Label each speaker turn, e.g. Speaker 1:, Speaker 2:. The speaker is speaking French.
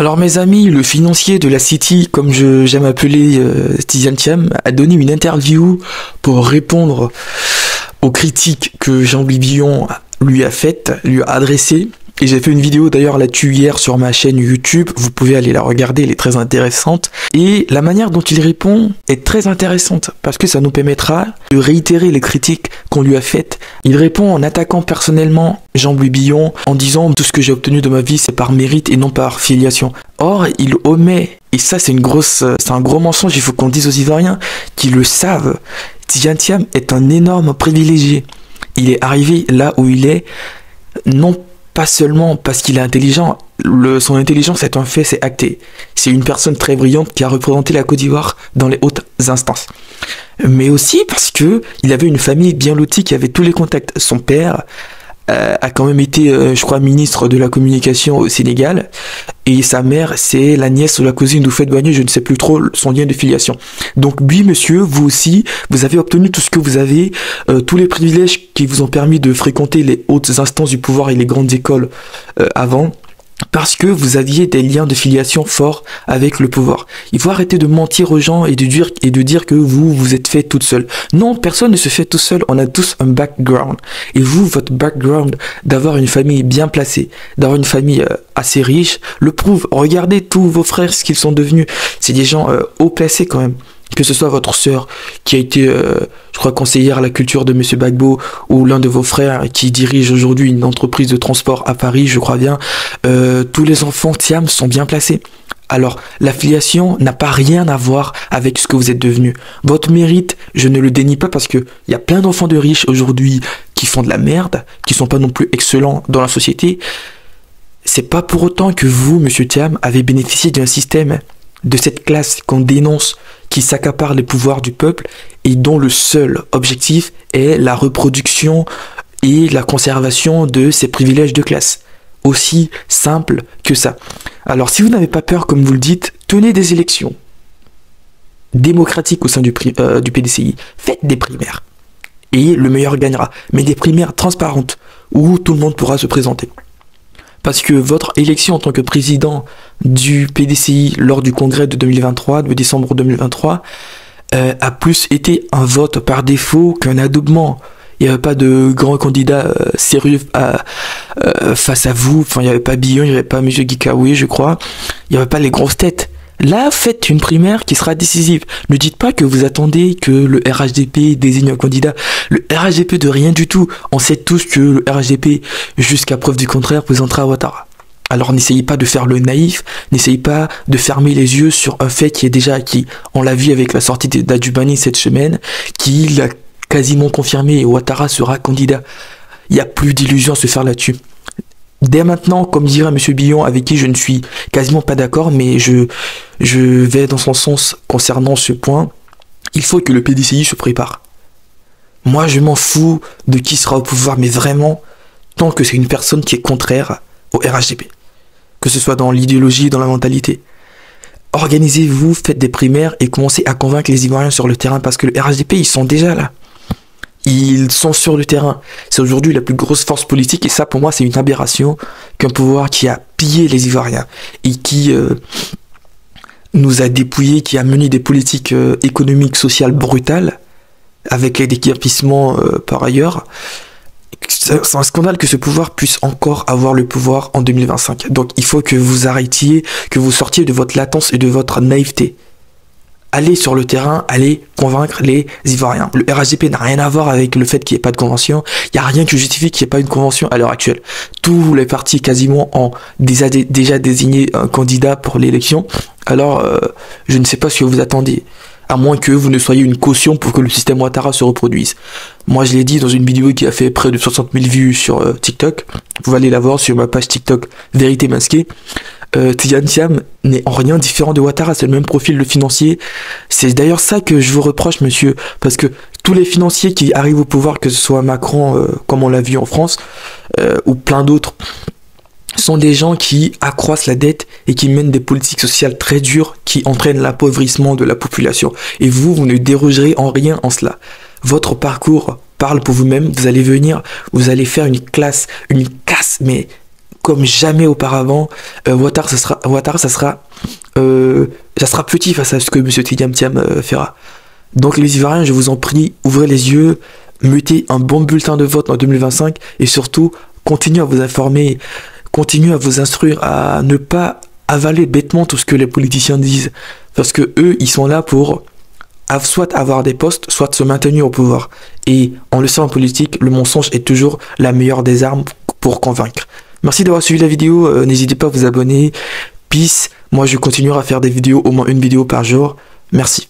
Speaker 1: Alors mes amis, le financier de la City, comme j'aime appeler Tidiane Thiam, a donné une interview pour répondre aux critiques que Jean-Louis Billon lui a faites, lui a adressées. Et j'ai fait une vidéo d'ailleurs là-dessus hier sur ma chaîne YouTube, vous pouvez aller la regarder, elle est très intéressante. Et la manière dont il répond est très intéressante, parce que ça nous permettra de réitérer les critiques qu'on lui a faites. Il répond en attaquant personnellement Jean-Louis Billon, en disant « tout ce que j'ai obtenu de ma vie c'est par mérite et non par filiation ». Or, il omet, et ça c'est un gros mensonge, il faut qu'on dise aux Ivoiriens qu'ils le savent. Tidiane Thiam est un énorme privilégié. Il est arrivé là où il est, non pas seulement parce qu'il est intelligent, son intelligence est un fait, c'est acté. C'est une personne très brillante qui a représenté la Côte d'Ivoire dans les hautes instances. Mais aussi parce que il avait une famille bien lotie qui avait tous les contacts. Son père a quand même été, je crois, ministre de la communication au Sénégal. Et sa mère, c'est la nièce ou la cousine d'Houphouët-Boigny, je ne sais plus trop son lien de filiation. Donc oui, monsieur, vous aussi, vous avez obtenu tout ce que vous avez, tous les privilèges qui vous ont permis de fréquenter les hautes instances du pouvoir et les grandes écoles avant, parce que vous aviez des liens de filiation forts avec le pouvoir. Il faut arrêter de mentir aux gens et de dire que vous êtes fait toute seule. Non, personne ne se fait tout seul, on a tous un background. Et vous, votre background d'avoir une famille bien placée, d'avoir une famille assez riche, le prouve. Regardez tous vos frères, ce qu'ils sont devenus. C'est des gens haut placés quand même. Que ce soit votre sœur qui a été, je crois, conseillère à la culture de Monsieur Gbagbo, ou l'un de vos frères qui dirige aujourd'hui une entreprise de transport à Paris, je crois bien, tous les enfants Thiam sont bien placés. Alors, l'affiliation n'a pas rien à voir avec ce que vous êtes devenu. Votre mérite, je ne le dénie pas parce que il y a plein d'enfants de riches aujourd'hui qui font de la merde, qui sont pas non plus excellents dans la société. C'est pas pour autant que vous, Monsieur Thiam, avez bénéficié d'un système de cette classe qu'on dénonce, qui s'accapare les pouvoirs du peuple et dont le seul objectif est la reproduction et la conservation de ces privilèges de classe. Aussi simple que ça. Alors si vous n'avez pas peur, comme vous le dites, tenez des élections démocratiques au sein du PDCI. Faites des primaires. Et le meilleur gagnera. Mais des primaires transparentes, où tout le monde pourra se présenter. Parce que votre élection en tant que président du PDCI lors du congrès de 2023, de décembre 2023, a plus été un vote par défaut qu'un adoubement. Il n'y avait pas de grands candidats sérieux face à vous. Enfin, il n'y avait pas Billon, il n'y avait pas M. Gikawe, je crois. Il n'y avait pas les grosses têtes. Là, faites une primaire qui sera décisive. Ne dites pas que vous attendez que le RHDP désigne un candidat. Le RHDP de rien du tout. On sait tous que le RHDP, jusqu'à preuve du contraire, présentera Ouattara. Alors n'essayez pas de faire le naïf, n'essayez pas de fermer les yeux sur un fait qui est déjà acquis. On l'a vu avec la sortie d'Adjumani cette semaine, qui l'a quasiment confirmé et Ouattara sera candidat. Il n'y a plus d'illusions à se faire là-dessus. Dès maintenant, comme dirait M. Billon, avec qui je ne suis quasiment pas d'accord, mais je vais dans son sens concernant ce point, il faut que le PDCI se prépare. Moi, je m'en fous de qui sera au pouvoir, mais vraiment, tant que c'est une personne qui est contraire au RHDP. Que ce soit dans l'idéologie, dans la mentalité. Organisez-vous, faites des primaires et commencez à convaincre les Ivoiriens sur le terrain, parce que le RHDP, ils sont déjà là. Ils sont sur le terrain. C'est aujourd'hui la plus grosse force politique et ça pour moi c'est une aberration qu'un pouvoir qui a pillé les Ivoiriens et qui nous a dépouillés, qui a mené des politiques économiques, sociales brutales avec les déguerpissements par ailleurs. C'est un scandale que ce pouvoir puisse encore avoir le pouvoir en 2025. Donc il faut que vous arrêtiez, que vous sortiez de votre latence et de votre naïveté. Allez sur le terrain, allez convaincre les Ivoiriens. Le RHDP n'a rien à voir avec le fait qu'il n'y ait pas de convention. Il n'y a rien qui justifie qu'il n'y ait pas une convention à l'heure actuelle. Tous les partis quasiment ont déjà désigné un candidat pour l'élection. Alors, je ne sais pas ce que vous attendez. À moins que vous ne soyez une caution pour que le système Ouattara se reproduise. Moi, je l'ai dit dans une vidéo qui a fait près de 60 000 vues sur TikTok. Vous pouvez aller la voir sur ma page TikTok Vérité Masquée. Tidiane Thiam n'est en rien différent de Ouattara, c'est le même profil, le financier. C'est d'ailleurs ça que je vous reproche, monsieur, parce que tous les financiers qui arrivent au pouvoir, que ce soit Macron, comme on l'a vu en France, ou plein d'autres, sont des gens qui accroissent la dette et qui mènent des politiques sociales très dures qui entraînent l'appauvrissement de la population. Et vous ne dérogerez en rien en cela. Votre parcours parle pour vous-même, vous allez venir, vous allez faire une casse, mais comme jamais auparavant. Ouattara, ça sera petit face à ce que M. Tidiane Thiam fera. Donc les Ivoiriens, je vous en prie, ouvrez les yeux, mettez un bon bulletin de vote en 2025 et surtout, continuez à vous informer, continuez à vous instruire, à ne pas avaler bêtement tout ce que les politiciens disent. Parce que eux, ils sont là pour soit avoir des postes, soit se maintenir au pouvoir. Et on le sait en politique, le mensonge est toujours la meilleure des armes pour convaincre. Merci d'avoir suivi la vidéo, n'hésitez pas à vous abonner. Peace, moi je continuerai à faire des vidéos, au moins une vidéo par jour. Merci.